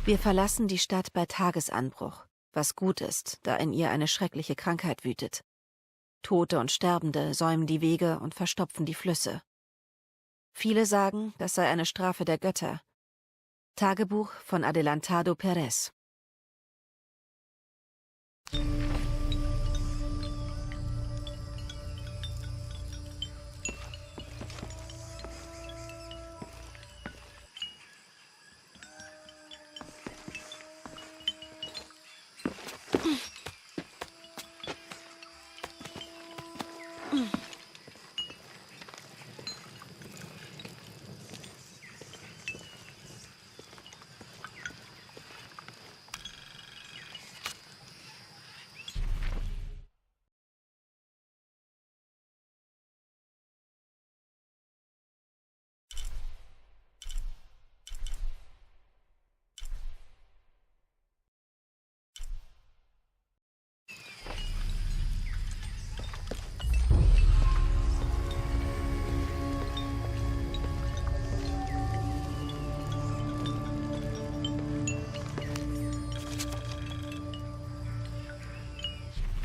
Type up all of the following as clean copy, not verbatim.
Wir verlassen die Stadt bei Tagesanbruch, was gut ist, da in ihr eine schreckliche Krankheit wütet. Tote und Sterbende säumen die Wege und verstopfen die Flüsse. Viele sagen, das sei eine Strafe der Götter. Tagebuch von Adelantado Perez.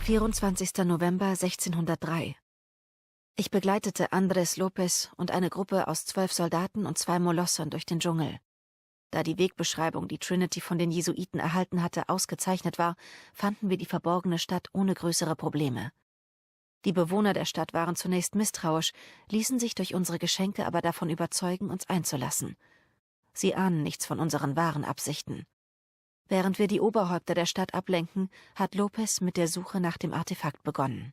»24. November 1603. Ich begleitete Andrés López und eine Gruppe aus 12 Soldaten und 2 Molossern durch den Dschungel. Da die Wegbeschreibung, die Trinity von den Jesuiten erhalten hatte, ausgezeichnet war, fanden wir die verborgene Stadt ohne größere Probleme. Die Bewohner der Stadt waren zunächst misstrauisch, ließen sich durch unsere Geschenke aber davon überzeugen, uns einzulassen. Sie ahnen nichts von unseren wahren Absichten. Während wir die Oberhäupter der Stadt ablenken, hat López mit der Suche nach dem Artefakt begonnen.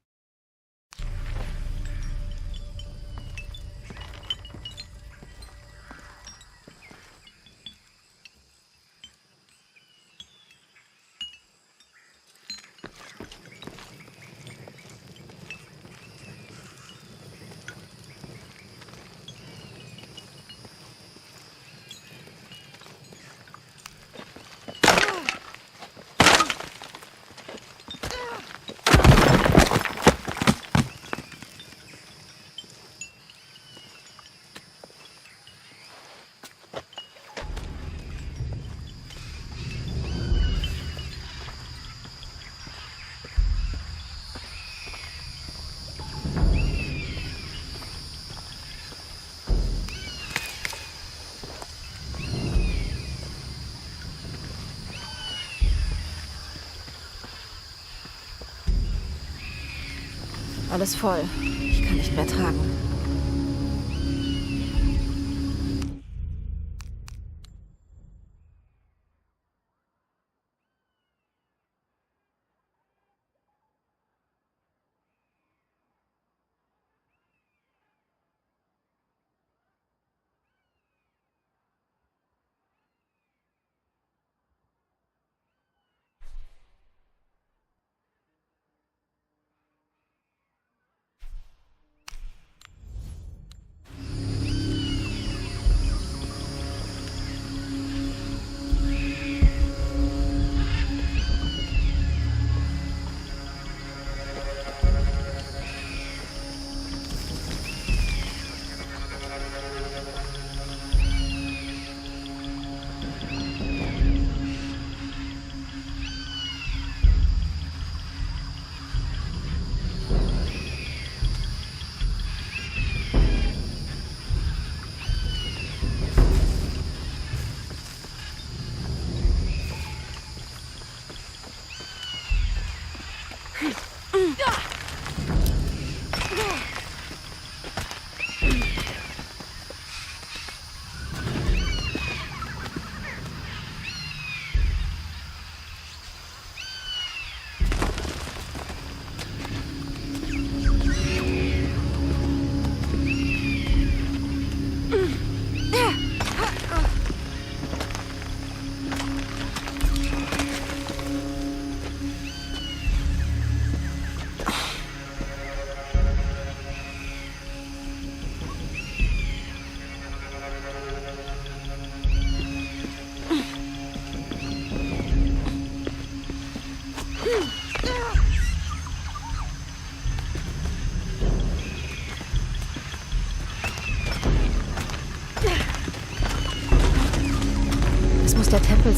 Alles voll. Ich kann nicht mehr tragen.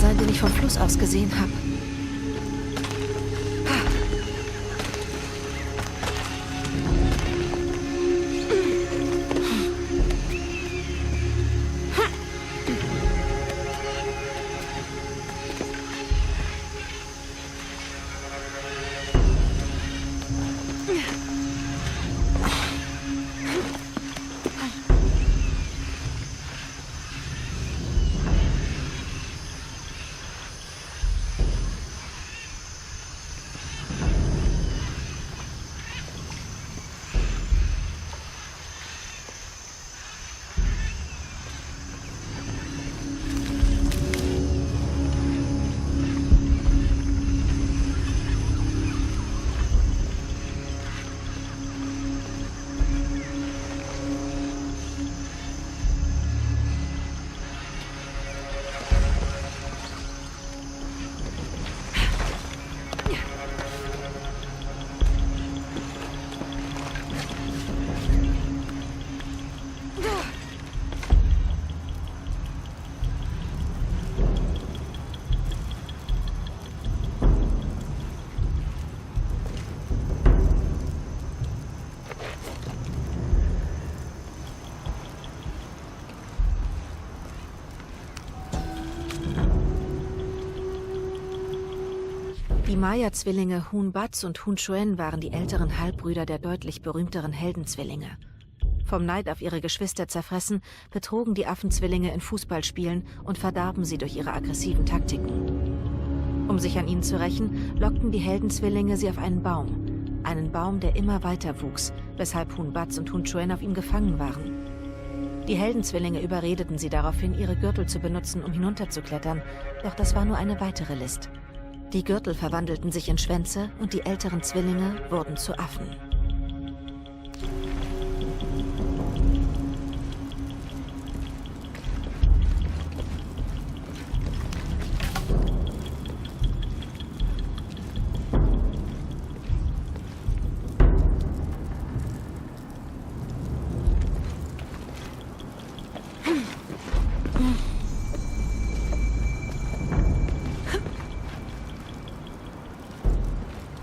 sein, den ich vom Fluss aus gesehen habe. Die Maya-Zwillinge Hun Batz und Hun Chuen waren die älteren Halbbrüder der deutlich berühmteren Heldenzwillinge. Vom Neid auf ihre Geschwister zerfressen, betrogen die Affenzwillinge in Fußballspielen und verdarben sie durch ihre aggressiven Taktiken. Um sich an ihnen zu rächen, lockten die Heldenzwillinge sie auf einen Baum, der immer weiter wuchs, weshalb Hun Batz und Hun Chuen auf ihm gefangen waren. Die Heldenzwillinge überredeten sie daraufhin, ihre Gürtel zu benutzen, um hinunterzuklettern, doch das war nur eine weitere List. Die Gürtel verwandelten sich in Schwänze und die älteren Zwillinge wurden zu Affen.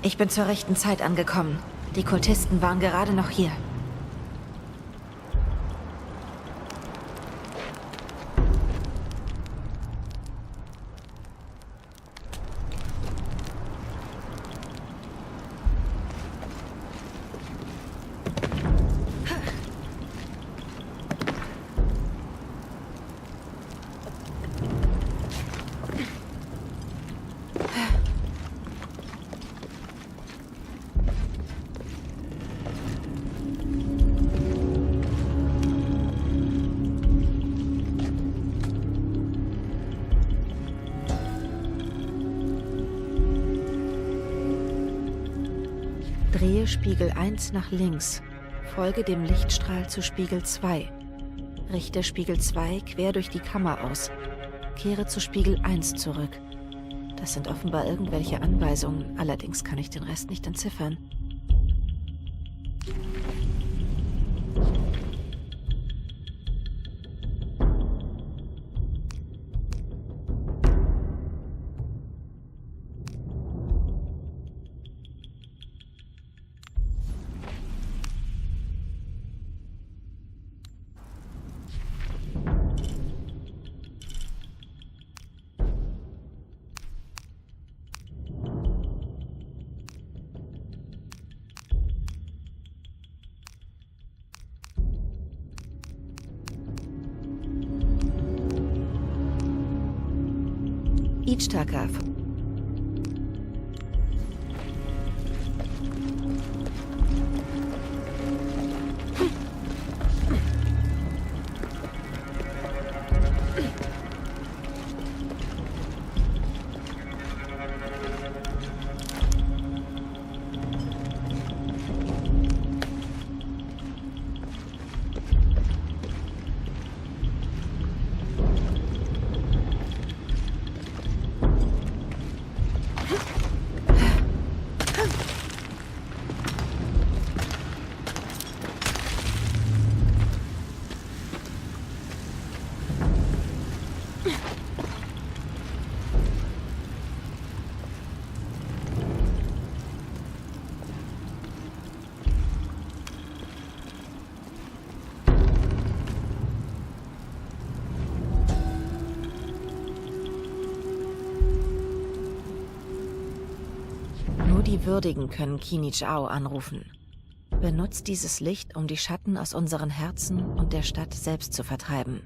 Ich bin zur rechten Zeit angekommen. Die Kultisten waren gerade noch hier. Drehe Spiegel 1 nach links. Folge dem Lichtstrahl zu Spiegel 2. Richte Spiegel 2 quer durch die Kammer aus. Kehre zu Spiegel 1 zurück. Das sind offenbar irgendwelche Anweisungen, allerdings kann ich den Rest nicht entziffern. Ichtakaf. Nur die Würdigen können Qinichao anrufen. Benutzt dieses Licht, um die Schatten aus unseren Herzen und der Stadt selbst zu vertreiben.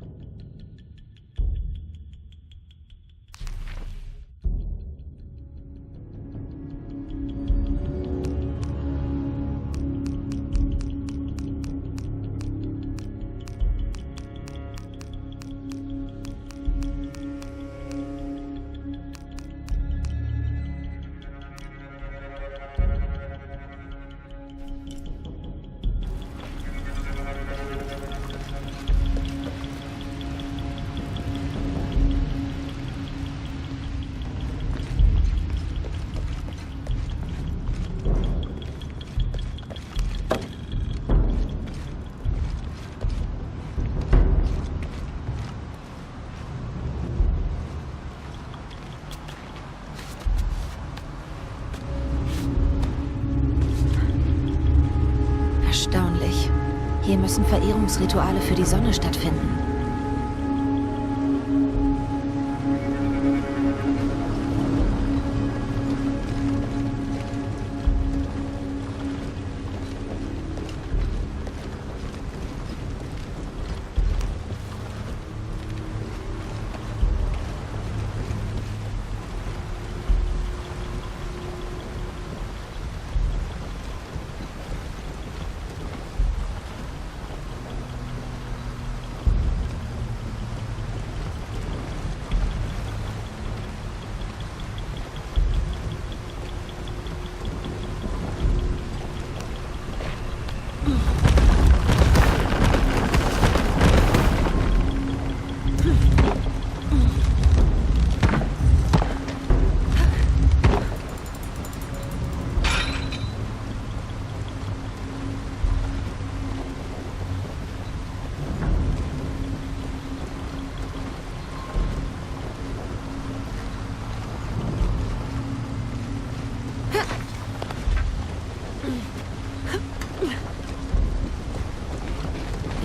Erstaunlich. Hier müssen Verehrungsrituale für die Sonne stattfinden.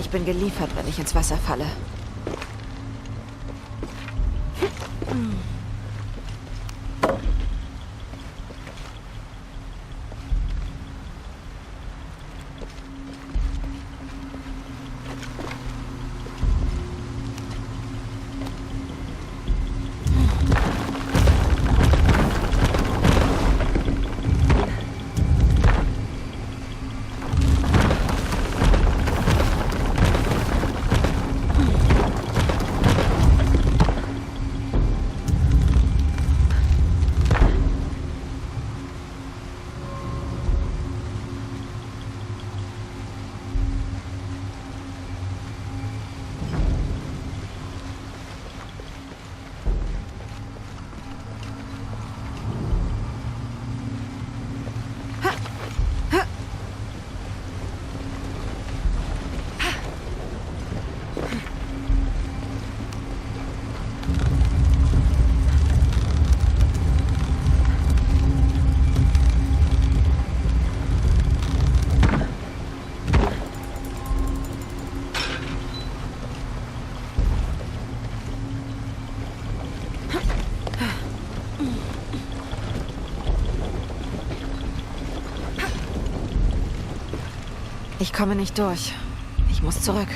Ich bin geliefert, wenn ich ins Wasser falle. Ich komme nicht durch. Ich muss zurück.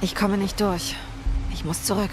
Ich komme nicht durch. Ich muss zurück.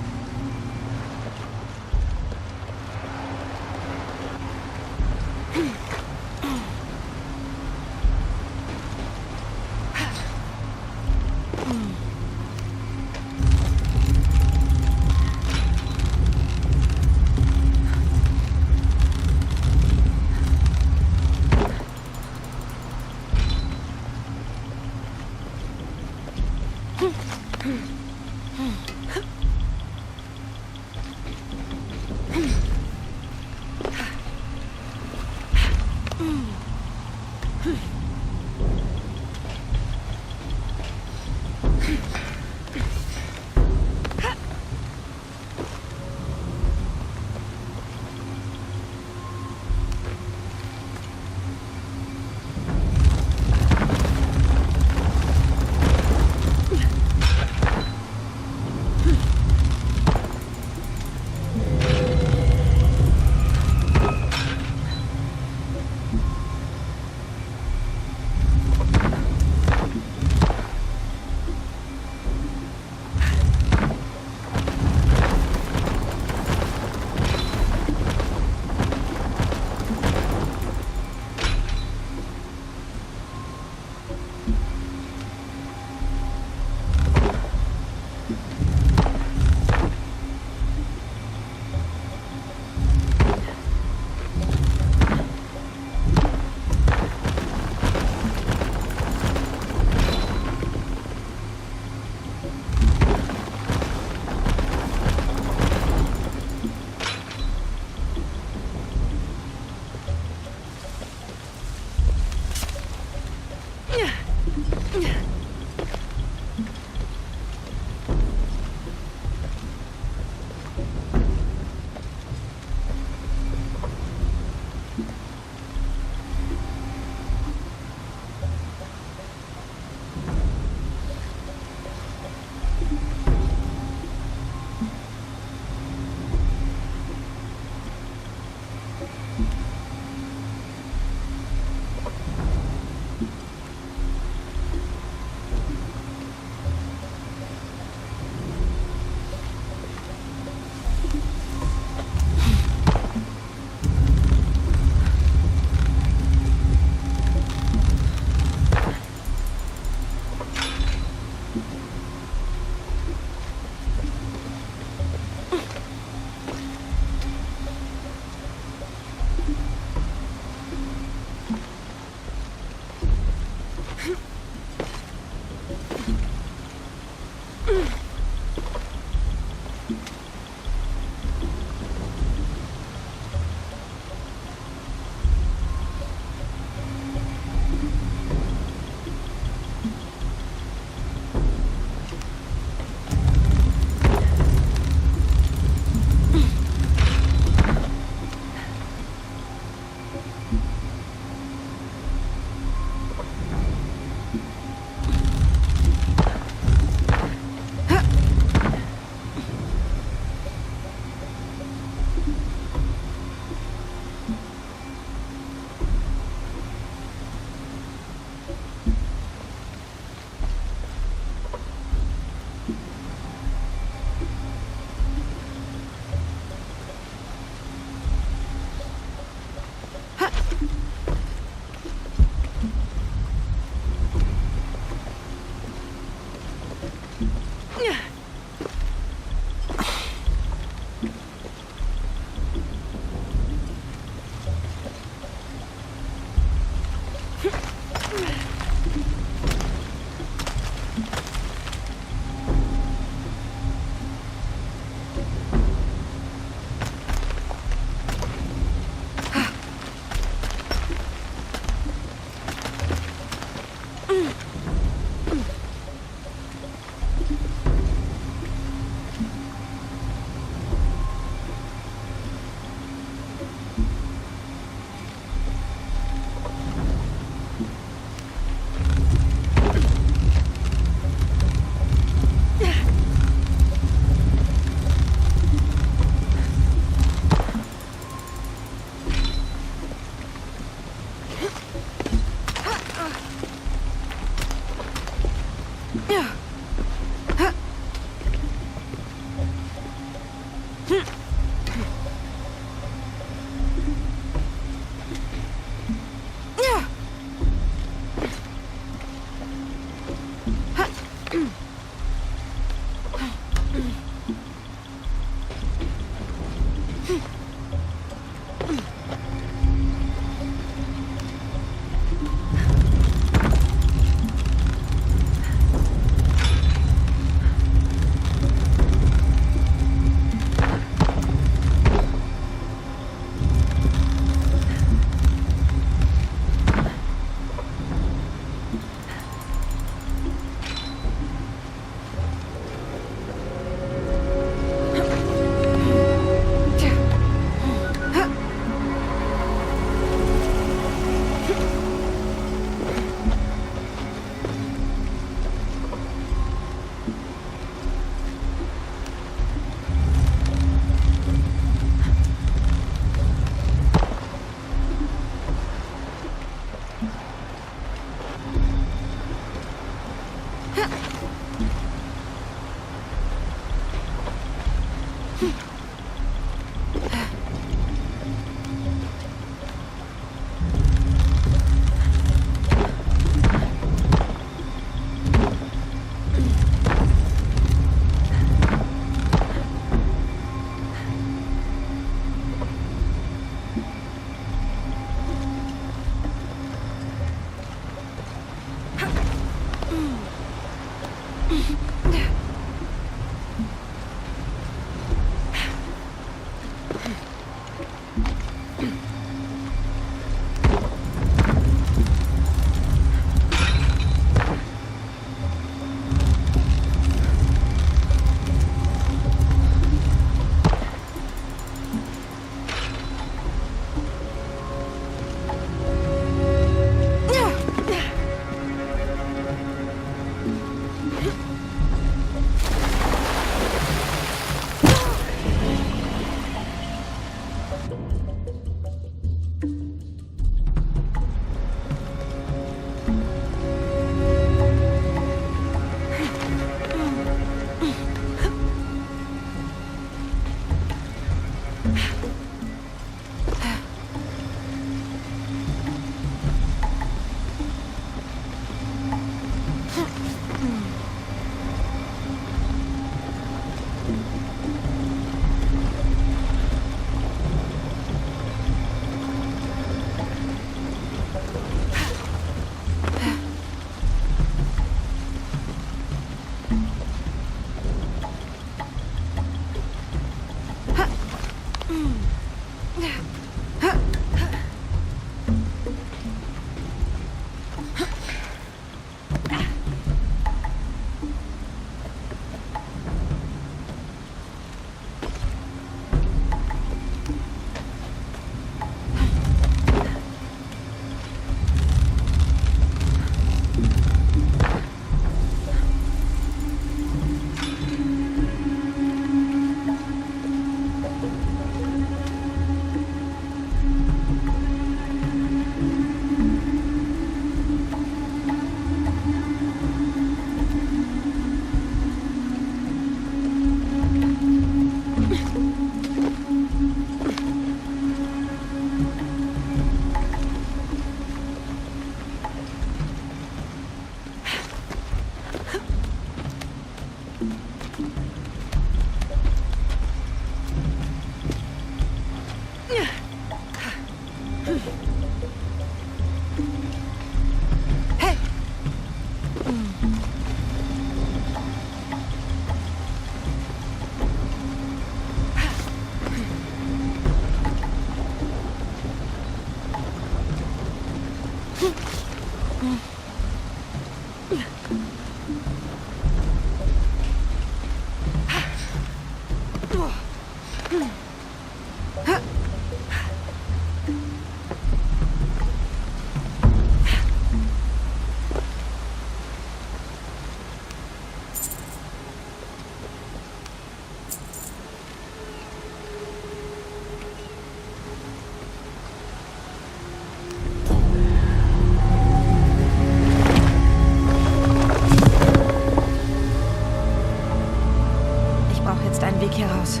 hier raus.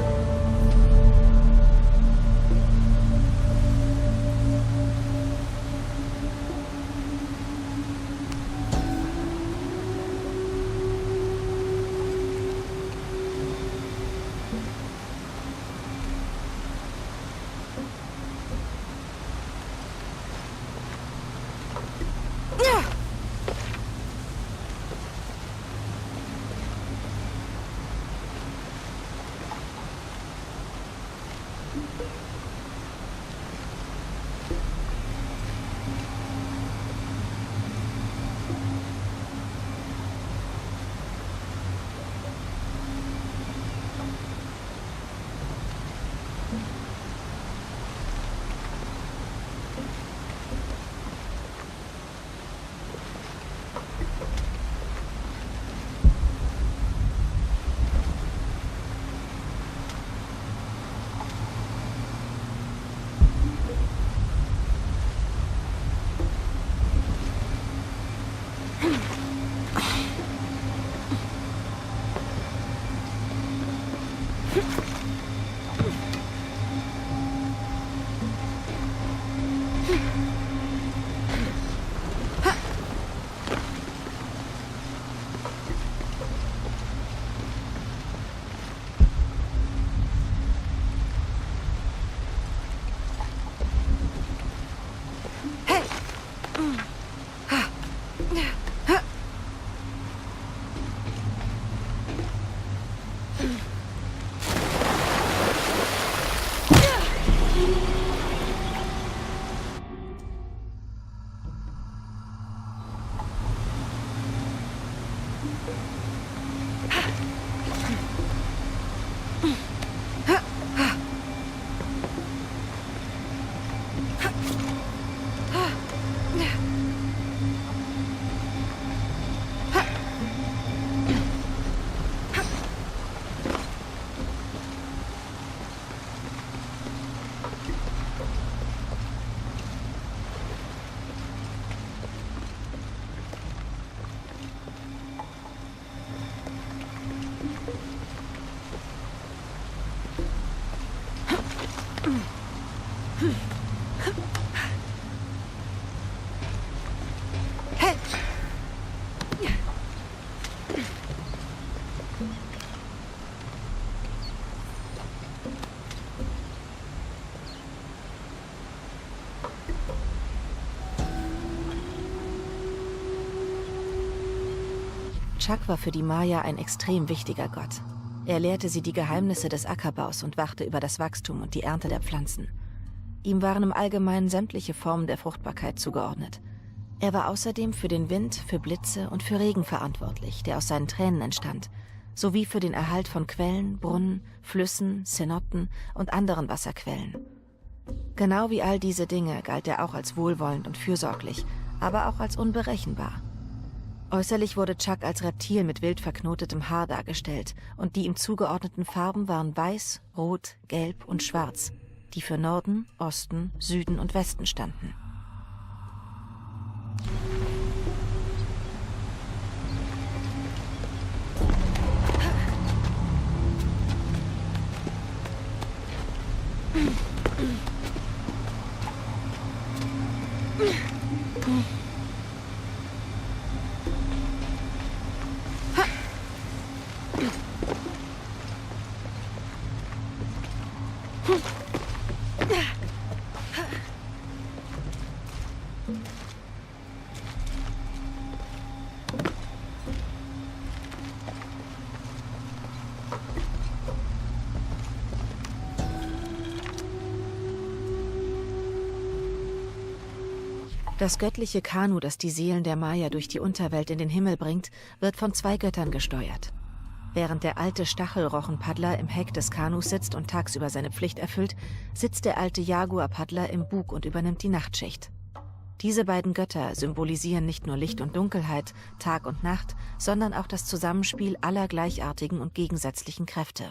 Chak war für die Maya ein extrem wichtiger Gott. Er lehrte sie die Geheimnisse des Ackerbaus und wachte über das Wachstum und die Ernte der Pflanzen. Ihm waren im Allgemeinen sämtliche Formen der Fruchtbarkeit zugeordnet. Er war außerdem für den Wind, für Blitze und für Regen verantwortlich, der aus seinen Tränen entstand, sowie für den Erhalt von Quellen, Brunnen, Flüssen, Cenoten und anderen Wasserquellen. Genau wie all diese Dinge galt er auch als wohlwollend und fürsorglich, aber auch als unberechenbar. Äußerlich wurde Chak als Reptil mit wild verknotetem Haar dargestellt und die ihm zugeordneten Farben waren Weiß, Rot, Gelb und Schwarz, die für Norden, Osten, Süden und Westen standen. Das göttliche Kanu, das die Seelen der Maya durch die Unterwelt in den Himmel bringt, wird von 2 Göttern gesteuert. Während der alte Stachelrochenpaddler im Heck des Kanus sitzt und tagsüber seine Pflicht erfüllt, sitzt der alte Jaguarpaddler im Bug und übernimmt die Nachtschicht. Diese beiden Götter symbolisieren nicht nur Licht und Dunkelheit, Tag und Nacht, sondern auch das Zusammenspiel aller gleichartigen und gegensätzlichen Kräfte.